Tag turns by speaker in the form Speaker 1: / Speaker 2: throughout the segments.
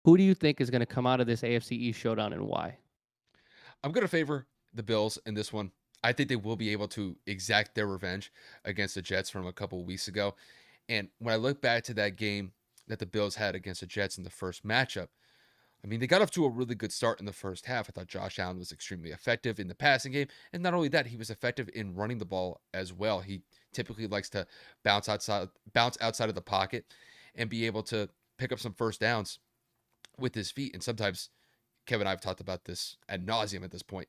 Speaker 1: Who do you think is gonna come out of this AFC East showdown and why?
Speaker 2: I'm going to favor the Bills in this one. I think they will be able to exact their revenge against the Jets from a couple of weeks ago. And when I look back to that game that the Bills had against the Jets in the first matchup, I mean, they got off to a really good start in the first half. I thought Josh Allen was extremely effective in the passing game. And not only that, he was effective in running the ball as well. He typically likes to bounce outside of the pocket and be able to pick up some first downs with his feet. And sometimes Kevin and I have talked about this ad nauseum at this point.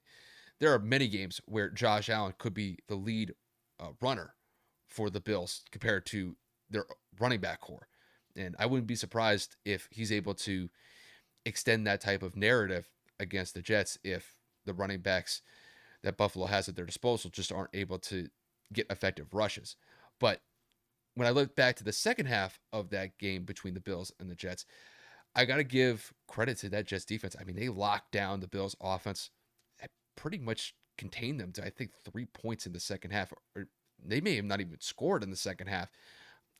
Speaker 2: There are many games where Josh Allen could be the lead runner for the Bills compared to their running back core. And I wouldn't be surprised if he's able to extend that type of narrative against the Jets if the running backs that Buffalo has at their disposal just aren't able to get effective rushes. But when I look back to the second half of that game between the Bills and the Jets, I got to give credit to that Jets defense. I mean, they locked down the Bills offense, pretty much contained them to, I think, 3 points in the second half, or they may have not even scored in the second half.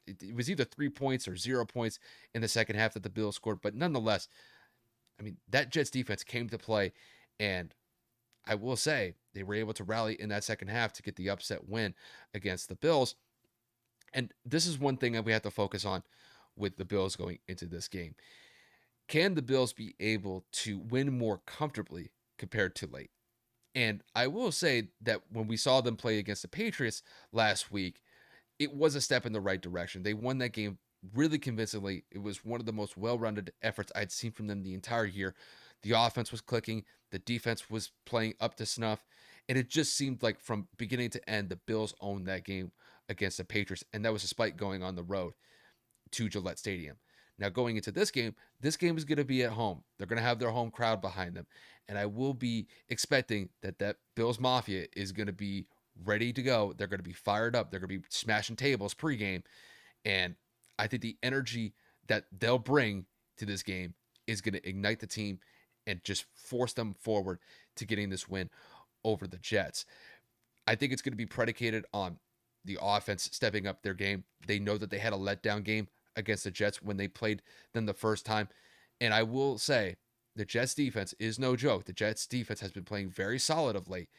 Speaker 2: It was either 3 points or 0 points in the second half that the Bills scored. But nonetheless, I mean, that Jets defense came to play, and I will say they were able to rally in that second half to get the upset win against the Bills. And this is one thing that we have to focus on with the Bills going into this game. Can the Bills be able to win more comfortably compared to late? And I will say that when we saw them play against the Patriots last week, it was a step in the right direction. They won that game really convincingly. It was one of the most well rounded efforts I'd seen from them the entire year. The offense was clicking, the defense was playing up to snuff, and it just seemed like from beginning to end, the Bills owned that game against the Patriots. And that was despite going on the road to Gillette Stadium. Now, going into this game is going to be at home. They're going to have their home crowd behind them. And I will be expecting that Bills Mafia is going to be ready to go. They're going to be fired up. They're going to be smashing tables pregame. And I think the energy that they'll bring to this game is going to ignite the team and just force them forward to getting this win over the Jets. I think it's going to be predicated on the offense stepping up their game. They know that they had a letdown game against the Jets when they played them the first time. And I will say the Jets defense is no joke. The Jets defense has been playing very solid of late.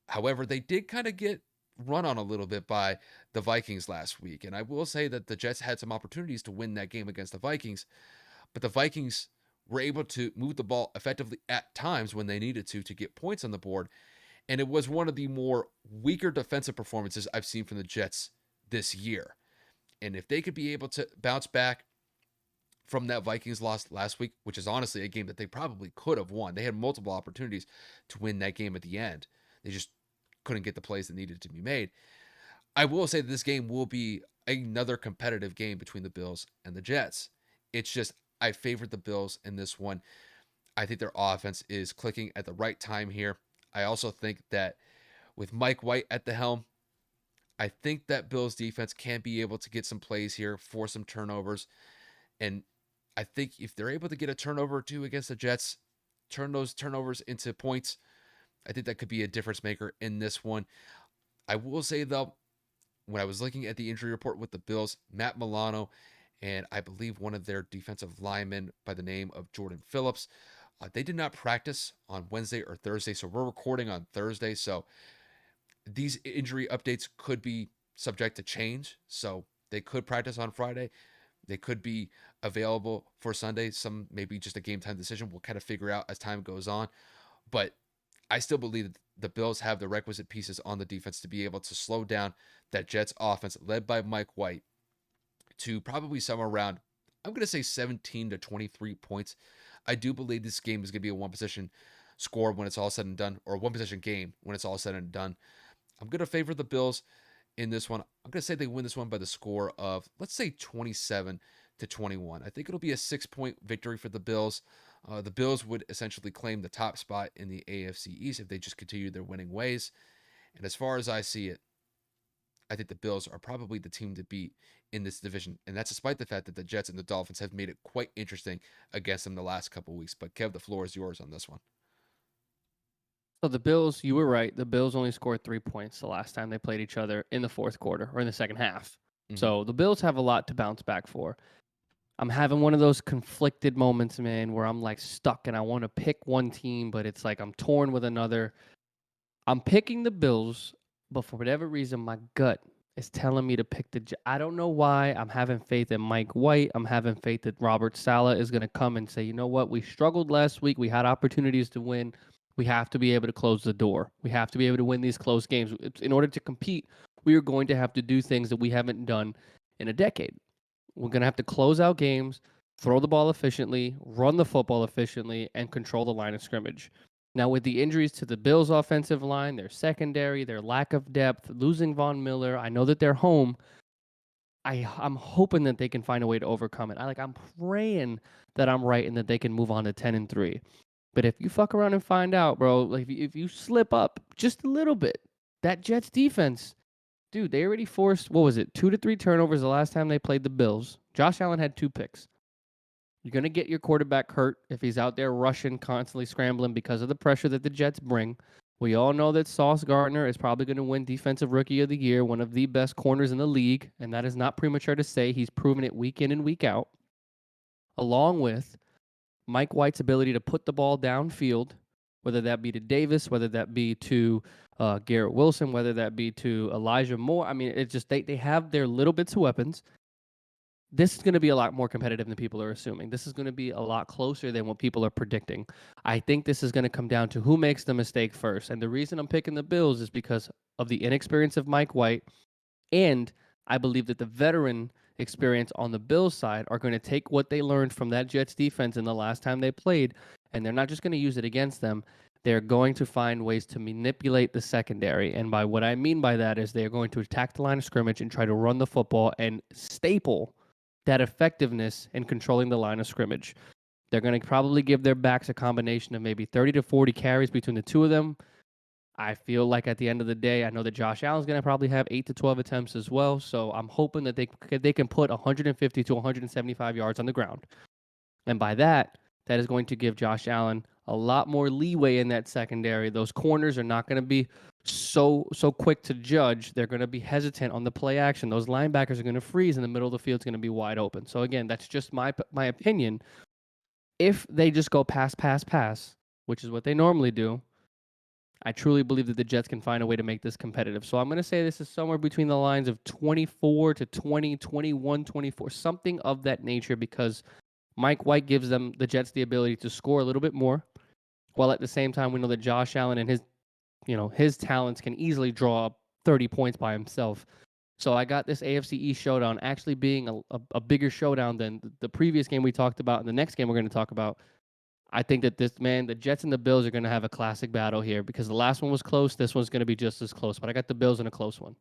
Speaker 2: However, they did kind of get run on a little bit by the Vikings last week. And I will say that the Jets had some opportunities to win that game against the Vikings, but the Vikings were able to move the ball effectively at times when they needed to get points on the board. And it was one of the more weaker defensive performances I've seen from the Jets this year. And if they could be able to bounce back from that Vikings loss last week, which is honestly a game that they probably could have won, they had multiple opportunities to win that game at the end. They just couldn't get the plays that needed to be made. I will say that this game will be another competitive game between the Bills and the Jets. It's just, I favored the Bills in this one. I think their offense is clicking at the right time here. I also think that with Mike White at the helm, I think that Bills defense can be able to get some plays here, force some turnovers. And I think if they're able to get a turnover or two against the Jets, turn those turnovers into points, I think that could be a difference maker in this one. I will say, though, when I was looking at the injury report with the Bills, Matt Milano and I believe one of their defensive linemen by the name of Jordan Phillips, they did not practice on Wednesday or Thursday. So we're recording on Thursday. So these injury updates could be subject to change. So they could practice on Friday. They could be available for Sunday. Some maybe just a game time decision. We'll kind of figure out as time goes on. But I still believe that the Bills have the requisite pieces on the defense to be able to slow down that Jets offense led by Mike White to probably somewhere around, I'm going to say 17 to 23 points. I do believe this game is going to be a one possession score when it's all said and done, or a one possession game when it's all said and done. I'm going to favor the Bills in this one. I'm going to say they win this one by the score of, let's say, 27 to 21. I think it'll be a 6 point victory for the Bills. The Bills would essentially claim the top spot in the AFC East if they just continue their winning ways. And as far as I see it, I think the Bills are probably the team to beat in this division. And that's despite the fact that the Jets and the Dolphins have made it quite interesting against them the last couple of weeks. But Kev, the floor is yours on this one.
Speaker 1: So the Bills, you were right. The Bills only scored 3 points the last time they played each other in the fourth quarter or in the second half.
Speaker 2: Mm-hmm.
Speaker 1: So the Bills have a lot to bounce back for. I'm having one of those conflicted moments, man, where I'm like stuck and I want to pick one team, but it's like I'm torn with another. I'm picking the Bills, but for whatever reason, my gut is telling me to pick the. I don't know why. I'm having faith in Mike White. I'm having faith that Robert Saleh is going to come and say, you know what? We struggled last week. We had opportunities to win. We have to be able to close the door. We have to be able to win these close games. In order to compete, we are going to have to do things that we haven't done in a decade. We're going to have to close out games, throw the ball efficiently, run the football efficiently, and control the line of scrimmage. Now, with the injuries to the Bills' offensive line, their secondary, their lack of depth, losing Von Miller, I know that they're home. I'm hoping that they can find a way to overcome it. I'm praying that I'm right and that they can move on to 10-3. But if you fuck around and find out, bro, like if you slip up just a little bit, that Jets defense, dude, they already forced, what was it, 2 to 3 turnovers the last time they played the Bills. Josh Allen had 2 picks. You're going to get your quarterback hurt if he's out there rushing, constantly scrambling because of the pressure that the Jets bring. We all know that Sauce Gardner is probably going to win Defensive Rookie of the Year, one of the best corners in the league, and that is not premature to say. He's proven it week in and week out, along with Mike White's ability to put the ball downfield, whether that be to Davis, whether that be to Garrett Wilson, whether that be to Elijah Moore. I mean, it's just they have their little bits of weapons. This is going to be a lot more competitive than people are assuming. This is going to be a lot closer than what people are predicting. I think this is going to come down to who makes the mistake first. And the reason I'm picking the Bills is because of the inexperience of Mike White. And I believe that the veteran experience on the Bills side are going to take what they learned from that Jets defense in the last time they played, and they're not just going to use it against them. They're going to find ways to manipulate the secondary. And by what I mean by that is they're going to attack the line of scrimmage and try to run the football and staple that effectiveness in controlling the line of scrimmage. They're going to probably give their backs a combination of maybe 30 to 40 carries between the two of them. I feel like at the end of the day, I know that Josh Allen's going to probably have 8 to 12 attempts as well. So I'm hoping that they can put 150 to 175 yards on the ground. And by that is going to give Josh Allen a lot more leeway in that secondary. Those corners are not going to be so quick to judge. They're going to be hesitant on the play action. Those linebackers are going to freeze, and the middle of the field is going to be wide open. So again, that's just my opinion. If they just go pass, which is what they normally do, I truly believe that the Jets can find a way to make this competitive. So I'm going to say this is somewhere between the lines of 24 to 20, 21, 24, something of that nature, because Mike White gives them, the Jets, the ability to score a little bit more, while at the same time we know that Josh Allen and his talents can easily draw up 30 points by himself. So I got this AFC East showdown actually being a bigger showdown than the previous game we talked about and the next game we're going to talk about. I think that the Jets and the Bills are going to have a classic battle here because the last one was close. This one's going to be just as close, but I got the Bills in a close one.